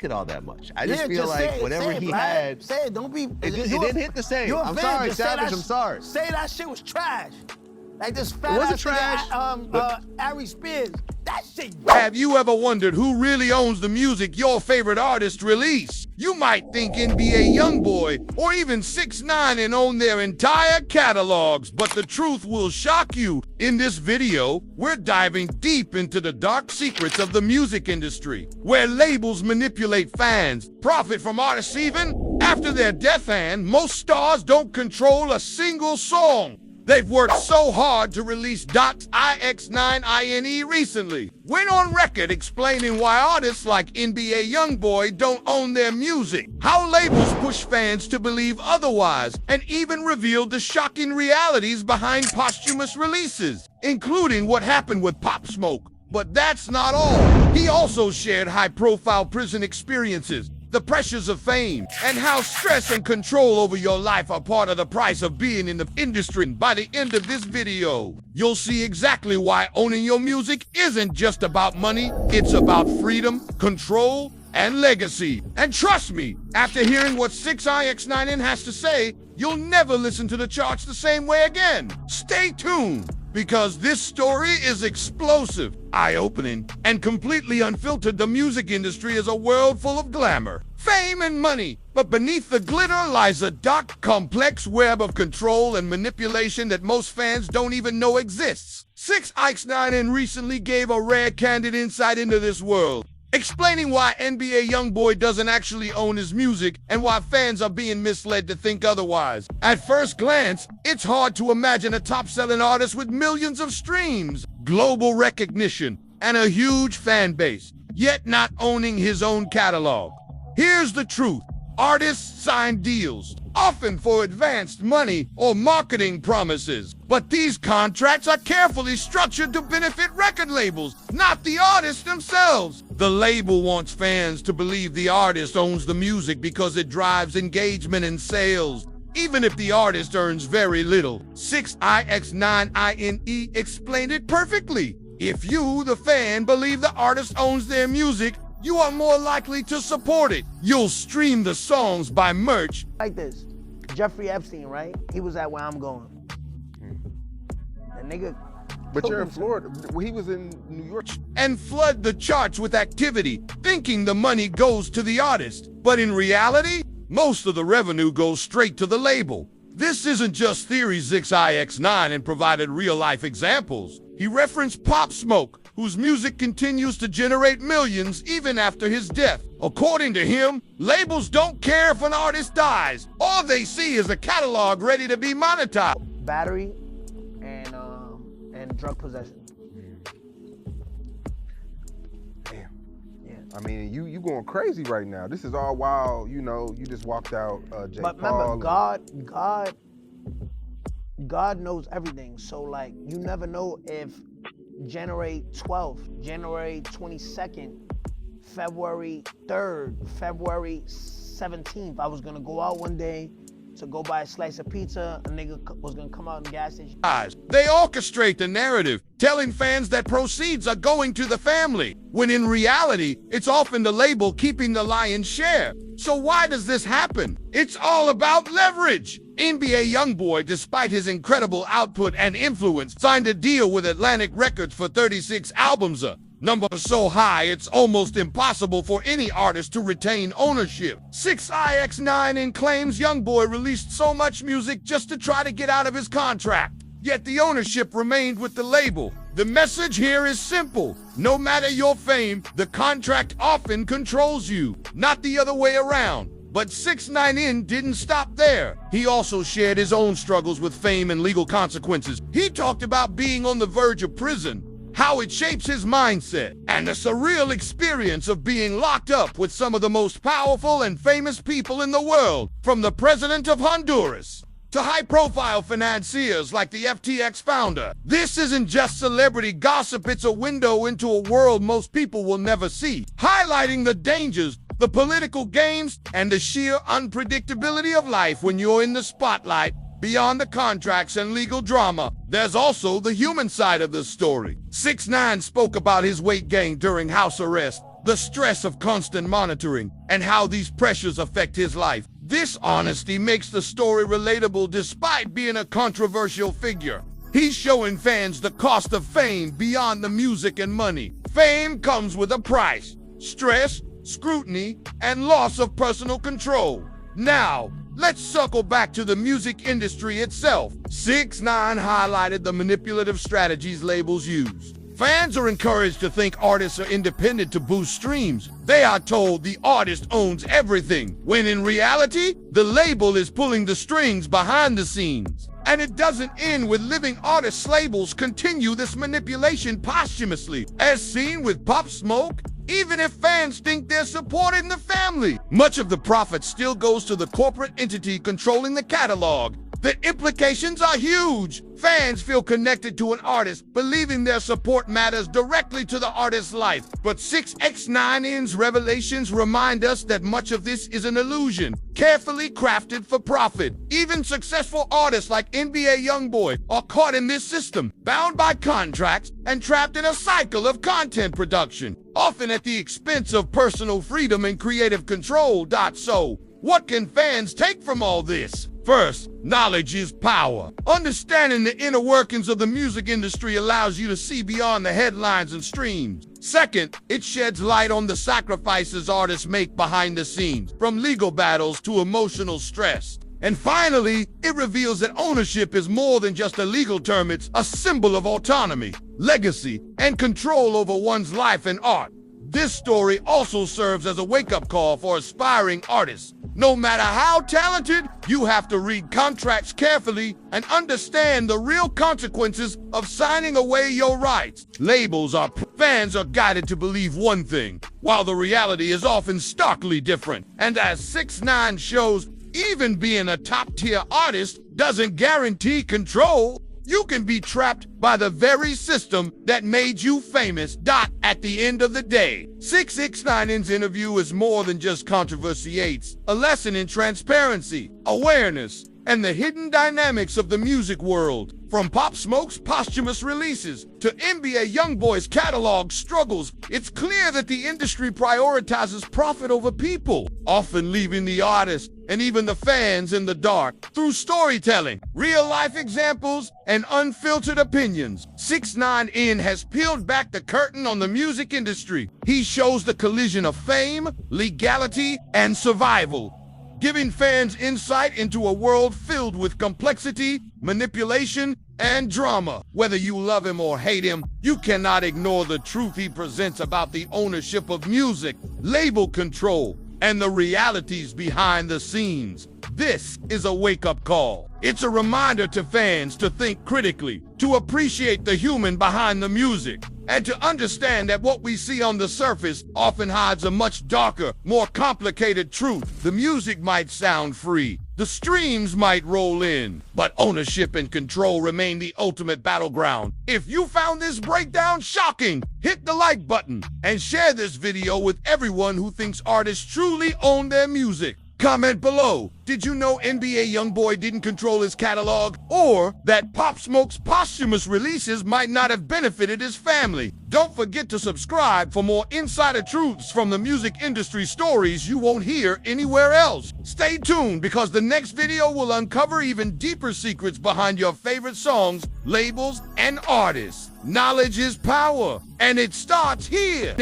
it all that much. I just feel like whatever he had, say it. Don't be. It didn't hit the same. I'm sorry, Savage. I'm sorry. Say that shit was trash. Like this fat It wasn't ass trash. Ari Spears. That shit. Have you ever wondered who really owns the music your favorite artist release? You might think NBA Youngboy or even 6ix9ine own their entire catalogs, but the truth will shock you. In this video, we're diving deep into the dark secrets of the music industry, where labels manipulate fans, profit from artists even after their death hand. Most stars don't control a single song. They've worked so hard to release 6ix9ine recently. Went on record explaining why artists like NBA Youngboy don't own their music, how labels push fans to believe otherwise, and even revealed the shocking realities behind posthumous releases, including what happened with Pop Smoke. But that's not all. He also shared high-profile prison experiences, the pressures of fame, and how stress and control over your life are part of the price of being in the industry. By the end of this video, you'll see exactly why owning your music isn't just about money, it's about freedom, control, and legacy. And trust me, after hearing what 6ix9ine has to say, you'll never listen to the charts the same way again. Stay tuned, because this story is explosive, eye-opening, and completely unfiltered. The music industry is a world full of glamour, fame, and money. But beneath the glitter lies a dark, complex web of control and manipulation that most fans don't even know exists. 6ix9ine recently gave a rare, candid insight into this world, explaining why NBA Youngboy doesn't actually own his music and why fans are being misled to think otherwise. At first glance, it's hard to imagine a top-selling artist with millions of streams, global recognition, and a huge fan base, yet not owning his own catalog. Here's the truth. Artists sign deals, often for advanced money or marketing promises. But these contracts are carefully structured to benefit record labels, not the artists themselves. The label wants fans to believe the artist owns the music because it drives engagement and sales, even if the artist earns very little. 6ix9ine explained it perfectly. If you, the fan, believe the artist owns their music, you are more likely to support it. You'll stream the songs, buy merch. Like this, Jeffrey Epstein, right? He was at Where I'm Going. The nigga. But you're in Florida. He was in New York. And flood the charts with activity, thinking the money goes to the artist. But in reality, most of the revenue goes straight to the label. This isn't just theory. 6ix9ine provided real-life examples. He referenced Pop Smoke, whose music continues to generate millions even after his death. According to him, labels don't care if an artist dies. All they see is a catalog ready to be monetized. Battery and drug possession. Damn. Yeah. I mean, you going crazy right now. This is all while, you know, you just walked out J. But Paul. remember, God knows everything. So like, you never know if January 12th, January 22nd, February 3rd, February 17th, I was gonna go out one day to go buy a slice of pizza. A nigga was gonna come out in the gas station. They orchestrate the narrative, telling fans that proceeds are going to the family, when in reality, it's often the label keeping the lion's share. So why does this happen? It's all about leverage. NBA Youngboy, despite his incredible output and influence, signed a deal with Atlantic Records for 36 albums. A number so high it's almost impossible for any artist to retain ownership. 6ix9ine claims Youngboy released so much music just to try to get out of his contract. Yet the ownership remained with the label. The message here is simple. No matter your fame, the contract often controls you, not the other way around. But 6ix9ine didn't stop there. He also shared his own struggles with fame and legal consequences. He talked about being on the verge of prison, how it shapes his mindset, and the surreal experience of being locked up with some of the most powerful and famous people in the world, from the president of Honduras to high-profile financiers like the FTX founder. This isn't just celebrity gossip, it's a window into a world most people will never see, highlighting the dangers, the political games, and the sheer unpredictability of life when you're in the spotlight. Beyond the contracts and legal drama, there's also the human side of the story. 6ix9ine spoke about his weight gain during house arrest, the stress of constant monitoring, and how these pressures affect his life. This honesty makes the story relatable despite being a controversial figure. He's showing fans the cost of fame beyond the music and money. Fame comes with a price: stress, scrutiny, and loss of personal control. Now, let's circle back to the music industry itself. 6ix9ine highlighted the manipulative strategies labels use. Fans are encouraged to think artists are independent to boost streams. They are told the artist owns everything, when in reality, the label is pulling the strings behind the scenes. And it doesn't end with living artists. Labels continue this manipulation posthumously, as seen with Pop Smoke. Even if fans think they're supporting the family, much of the profit still goes to the corporate entity controlling the catalog. The implications are huge. Fans feel connected to an artist, believing their support matters directly to the artist's life. But 6ix9ine's revelations remind us that much of this is an illusion, carefully crafted for profit. Even successful artists like NBA Youngboy are caught in this system, bound by contracts and trapped in a cycle of content production, often at the expense of personal freedom and creative control. So, what can fans take from all this? First, knowledge is power. Understanding the inner workings of the music industry allows you to see beyond the headlines and streams. Second, it sheds light on the sacrifices artists make behind the scenes, from legal battles to emotional stress. And finally, it reveals that ownership is more than just a legal term. It's a symbol of autonomy, legacy, and control over one's life and art. This story also serves as a wake-up call for aspiring artists. No matter how talented, you have to read contracts carefully and understand the real consequences of signing away your rights. Fans are guided to believe one thing, while the reality is often starkly different. And as 6ix9ine shows, even being a top-tier artist doesn't guarantee control. You can be trapped by the very system that made you famous. At the end of the day, 6ix9ine's interview is more than just controversy. It's a lesson in transparency, awareness, and the hidden dynamics of the music world. From Pop Smoke's posthumous releases to NBA Youngboy's catalog struggles, it's clear that the industry prioritizes profit over people, often leaving the artist and even the fans in the dark. Through storytelling, real-life examples, and unfiltered opinions, 6ix9ine has peeled back the curtain on the music industry. He shows the collision of fame, legality, and survival, giving fans insight into a world filled with complexity, manipulation, and drama. Whether you love him or hate him, you cannot ignore the truth he presents about the ownership of music, label control, and the realities behind the scenes. This is a wake-up call. It's a reminder to fans to think critically, to appreciate the human behind the music, and to understand that what we see on the surface often hides a much darker, more complicated truth. The music might sound free, the streams might roll in, but ownership and control remain the ultimate battleground. If you found this breakdown shocking, hit the like button and share this video with everyone who thinks artists truly own their music. Comment below, did you know NBA Youngboy didn't control his catalog? Or that Pop Smoke's posthumous releases might not have benefited his family? Don't forget to subscribe for more insider truths from the music industry, stories you won't hear anywhere else. Stay tuned, because the next video will uncover even deeper secrets behind your favorite songs, labels, and artists. Knowledge is power, and it starts here.